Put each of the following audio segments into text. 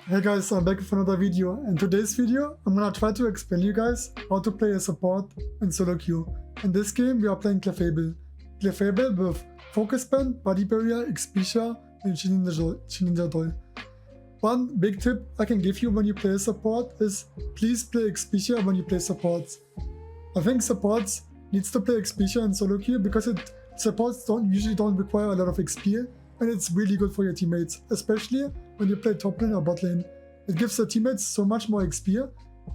Hey guys, I'm back with another video. In today's video, I'm gonna try to explain you guys how to play a support in SoloQ. In this game, we are playing Clefable. Clefable with Focus Band, Body Barrier, expshare, and Shedinja Doll. One big tip I can give you when you play a support is please play expshare when you play supports. I think supports needs to play expshare in SoloQ because supports usually don't require a lot of XP, and it's really good for your teammates, especially when you play top lane or bot lane. It gives your teammates so much more XP,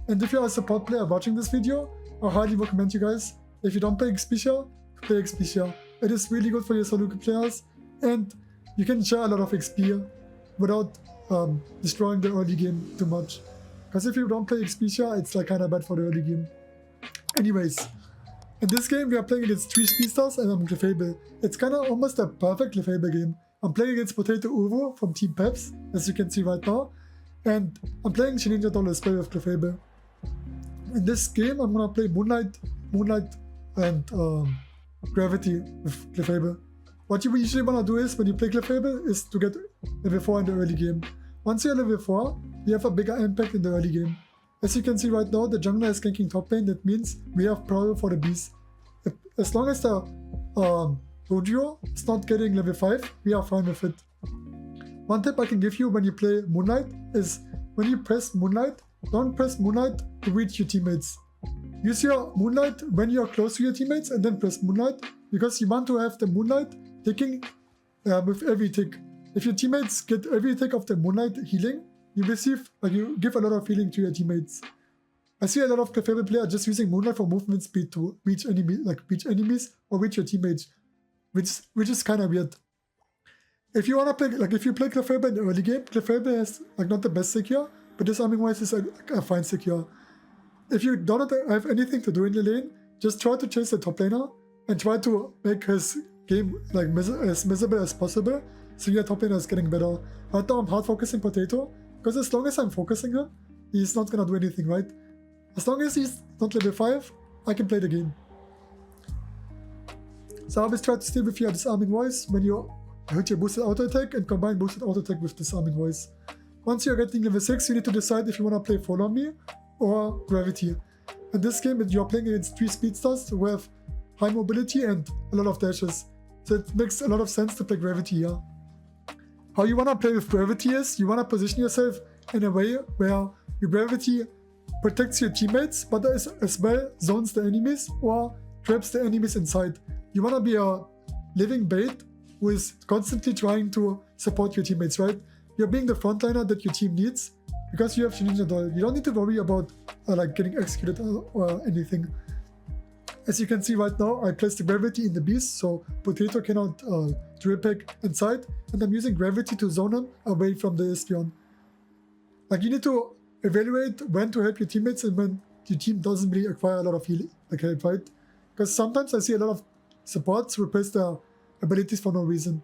and if you're a support player watching this video, I highly recommend you guys, if you don't play expshare, play expshare. It is really good for your SoloQ players, and you can share a lot of XP without destroying the early game too much. Because if you don't play expshare, it's like kinda bad for the early game. Anyways, in this game we are playing against 3 speedstars and I'm Clefable. It's kinda almost a perfect Clefable game. I'm playing against Potato Uvo from Team Peps, as you can see right now. And I'm playing Shedinja Doll as well with Clefable. In this game I'm gonna play Moonlight and Gravity with Clefable. What you usually wanna do is, when you play Clefable, is to get level 4 in the early game. Once you're level 4, you have a bigger impact in the early game. As you can see right now, the jungler is ganking top lane. That means we have power for the beast. As long as the Rodeo is not getting level 5, we are fine with it. One tip I can give you when you play Moonlight is, when you press Moonlight, don't press Moonlight to reach your teammates. Use your Moonlight when you are close to your teammates and then press Moonlight, because you want to have the Moonlight ticking with every tick. If your teammates get every tick of the Moonlight healing, you give a lot of healing to your teammates. I see a lot of Clefable players just using Moonlight for movement speed to reach enemies or reach your teammates, which is kind of weird. If you wanna play, if you play Clefable in the early game, Clefable has not the best secure, but disarming wise is a fine secure. If you don't have anything to do in the lane, just try to chase the top laner and try to make his game as miserable as possible, so your top laner is getting better. Right now I'm hard focusing Potato, because as long as I'm focusing him, he's not gonna do anything, right? As long as he's not level 5, I can play the game. So I always try to stay with your disarming voice when you hit your boosted auto attack and combine boosted auto attack with disarming voice. Once you're getting level 6, you need to decide if you wanna play Follow Me or Gravity. In this game, you're playing against 3 speedstars who have high mobility and a lot of dashes. So it makes a lot of sense to play Gravity here. How you wanna play with Gravity is, you wanna position yourself in a way where your Gravity protects your teammates, but as well zones the enemies or traps the enemies inside. You wanna be a living bait who is constantly trying to support your teammates, right? You're being the frontliner that your team needs because you have Shedinja Doll. You don't need to worry about getting executed or anything. As you can see right now, I placed the Gravity in the beast, so Potato cannot drill pack inside, and I'm using Gravity to zone him away from the Espeon. You need to evaluate when to help your teammates and when your team doesn't really acquire a lot of help, right? Because sometimes I see a lot of supports replace their abilities for no reason.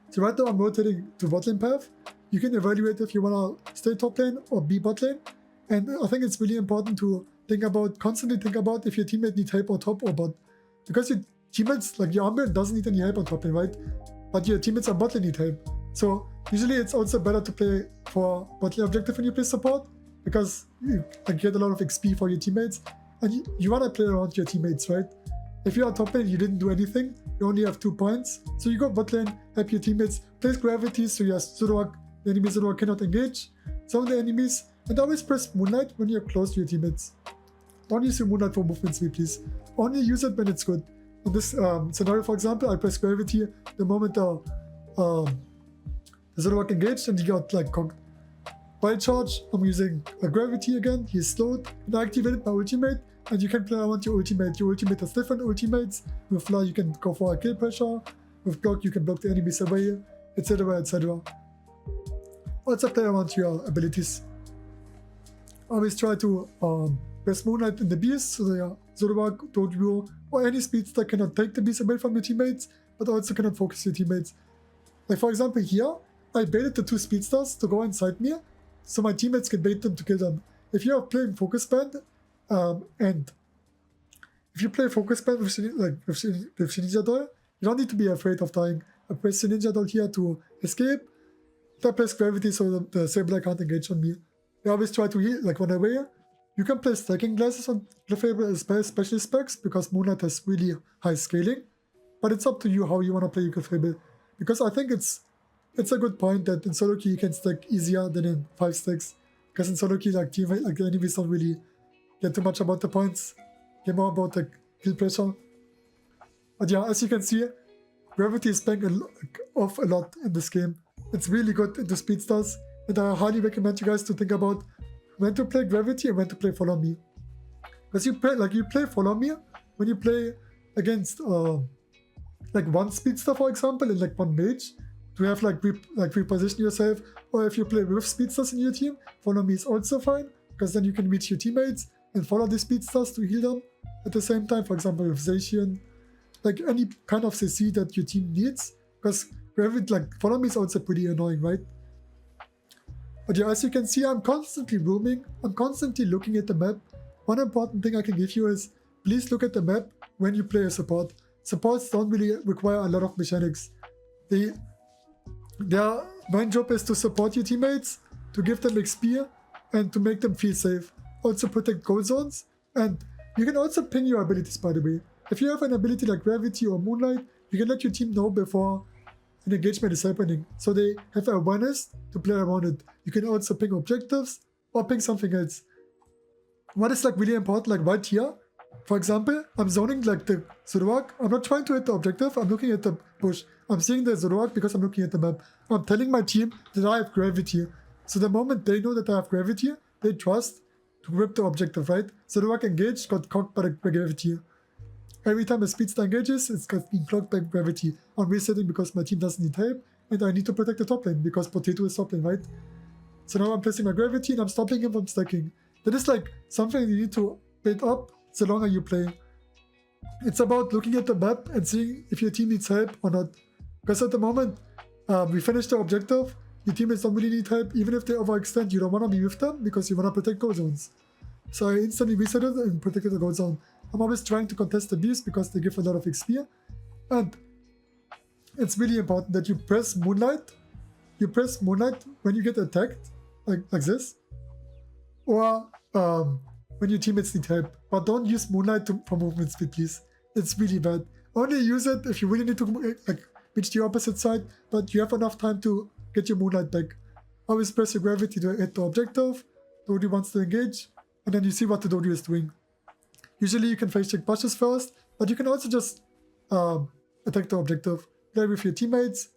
So right now I'm rotating to bot lane path. You can evaluate if you want to stay top lane or be bot lane, and I think it's really important to constantly think about if your teammate needs help or top or bot. Because your teammates, your Umbra doesn't need any help on top lane, right? But your teammates on bot lane need help. So usually it's also better to play for bot lane objective when you play support, because you get a lot of XP for your teammates, and you want to play around your teammates, right? If you're on top lane, you didn't do anything, you only have 2 points, so you go bot lane, help your teammates, place Gravity so your the enemy Zoroark cannot engage, zone the enemies, and always press Moonlight when you're close to your teammates. Don't use your Moonlight for movement speed, please. Only use it when it's good. In this scenario, for example, I press Gravity the moment the Zoroark engaged and he got conked. Wild Charge, I'm using Gravity again, he's slowed, and I activated my ultimate, and you can play around your ultimate. Your ultimate has different ultimates. With Fly you can go for a kill pressure, with Block you can block the enemies away, etc, etc. Also play around your abilities. Always try to press Moonlight in the beast, so the Zoroark, Dojo, or any speedster cannot take the beast away from your teammates, but also cannot focus your teammates. For example here, I baited the 2 speedsters to go inside me, so my teammates can bait them to kill them. If you are playing Focus Band, and if you play Focus Band with Shedinja Doll, you don't need to be afraid of dying. I press Shedinja Doll here to escape, I place gravity so the Sableye can't engage on me. I always try to heal, like, run away. You can place stacking glasses on Clefable especially specs because Moonlight has really high scaling. But it's up to you how you want to play your Clefable. Because I think it's a good point that in SoloQ you can stack easier than in 5 stacks. Because in SoloQ, like, the enemies don't really get too much about the points. Get more about the kill pressure. But yeah, as you can see, gravity is paying off a lot in this game. It's really good into speedstars. And I highly recommend you guys to think about when to play gravity and when to play follow me. Because you play follow me when you play against like one speedster, for example, and like one mage, to have like reposition yourself. Or if you play with speedsters in your team, follow me is also fine, because then you can reach your teammates and follow the speedsters to heal them at the same time. For example, with Zacian, like any kind of CC that your team needs, because gravity, like, follow me is also pretty annoying, right? But yeah, as you can see, I'm constantly roaming. I'm constantly looking at the map. One important thing I can give you is, please look at the map when you play a support. Supports don't really require a lot of mechanics. Their main job is to support your teammates, to give them XP, and to make them feel safe. Also protect goal zones, and you can also ping your abilities, by the way. If you have an ability like Gravity or Moonlight, you can let your team know before an engagement is happening, so they have awareness to play around it. You can also ping objectives or ping something else. What is like really important, like right here, for example, I'm zoning like the Zoroark. I'm not trying to hit the objective, I'm looking at the bush. I'm seeing the Zoroark because I'm looking at the map. I'm telling my team that I have gravity. So the moment they know that I have gravity, they trust to rip the objective, right? Zoroark engaged, got cocked by the gravity. Every time a speedster engages, it's being clocked by gravity. I'm resetting because my team doesn't need help, and I need to protect the top lane because Potato is top lane, right? So now I'm placing my gravity and I'm stopping him from stacking. That is like something you need to build up the longer you play. It's about looking at the map and seeing if your team needs help or not. Because at the moment, we finished the objective, your teammates don't really need help. Even if they overextend, you don't want to be with them because you want to protect goal zones. So I instantly resetted and protected the goal zone. I'm always trying to contest the beast because they give a lot of XP. And it's really important that you press Moonlight. You press Moonlight when you get attacked, like this. Or when your teammates need help. But don't use Moonlight for movement speed, please. It's really bad. Only use it if you really need to reach the opposite side, but you have enough time to get your Moonlight back. Always press your gravity to hit the objective. Dory wants to engage, and then you see what the Dory is doing. Usually you can face check bushes first, but you can also just attack the objective. Play with your teammates,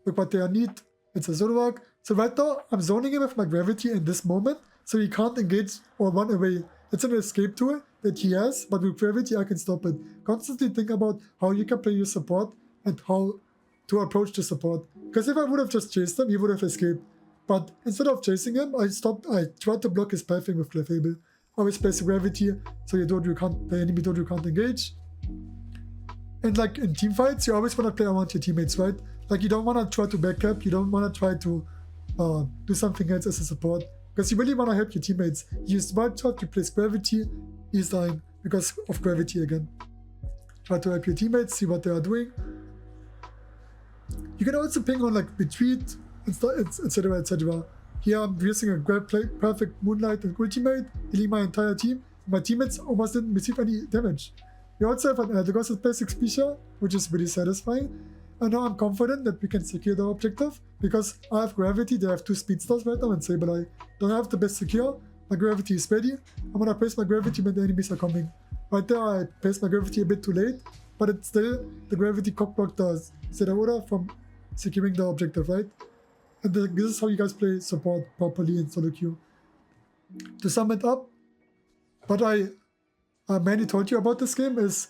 look what they need. It's a Zoroark. So right now, I'm zoning him with my gravity in this moment, so he can't engage or run away. It's an escape tool that he has, but with gravity I can stop it. Constantly think about how you can play your support and how to approach the support. Because if I would have just chased him, he would have escaped. But instead of chasing him, I tried to block his pathing with Clefable. Always place gravity, so the enemy Dodo can't engage. And like in team fights, you always want to play around your teammates, right? Like you don't want to try to backup, you don't want to try to do something else as a support. Because you really want to help your teammates. You use wild shot, you place gravity, he's dying because of gravity again. Try to help your teammates, see what they are doing. You can also ping on like retreat, etc, etc. Here I'm using a perfect Moonlight and ultimate, healing my entire team. My teammates almost didn't receive any damage. We also have an Eldegoss that plays expshare, which is really satisfying. And now I'm confident that we can secure the objective, because I have gravity, they have 2 speedstars right now, and Sableye don't have the best secure. My gravity is ready. I'm gonna place my gravity when the enemies are coming. Right there I placed my gravity a bit too late, but it's still, the gravity cockblocked the Zeraora from securing the objective, right? And this is how you guys play support properly in SoloQ. To sum it up, what I mainly told you about this game is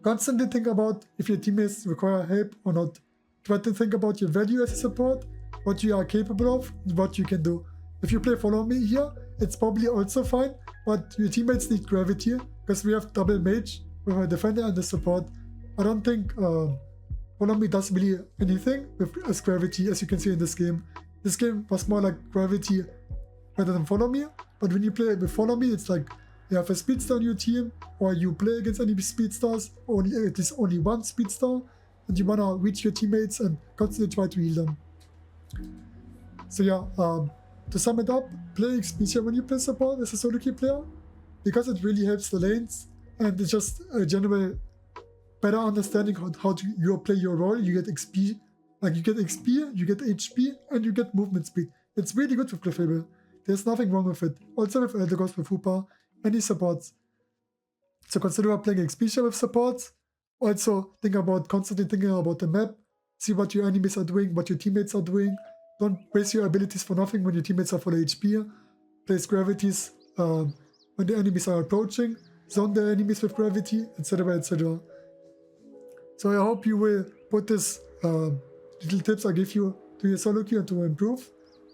constantly think about if your teammates require help or not. Try to think about your value as a support, what you are capable of, and what you can do. If you play follow me here, it's probably also fine, but your teammates need gravity, because we have double mage with a defender and a support. I don't think follow me does really anything with gravity, as you can see in this game. This game was more like gravity rather than follow me, but when you play with follow me, it's like you have a speedster on your team, or you play against any speedstars, or at least only one speedster, and you wanna reach your teammates and constantly try to heal them. So yeah, to sum it up, play expshare when you play support as a SoloQ player, because it really helps the lanes, and it's just a general better understanding how to you play your role. You get XP, you get XP, you get HP, and you get movement speed. It's really good with Clefable. There's nothing wrong with it. Also with Eldegoss, with Hoopa, any supports. So consider playing expshare with supports. Also constantly thinking about the map. See what your enemies are doing, what your teammates are doing. Don't waste your abilities for nothing when your teammates are full HP. Place gravities when the enemies are approaching. Zone the enemies with gravity, etc, etc. So I hope you will put this little tips I give you to your SoloQ and to improve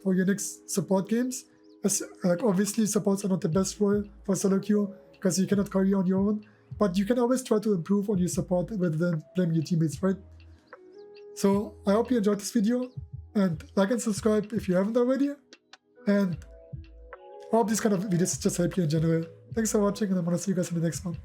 for your next support games. As, obviously supports are not the best role for SoloQ because you cannot carry on your own, but you can always try to improve on your support rather than blaming your teammates, right? So I hope you enjoyed this video, and like and subscribe if you haven't already, and I hope these kind of videos just help you in general. Thanks for watching, and I'm gonna see you guys in the next one.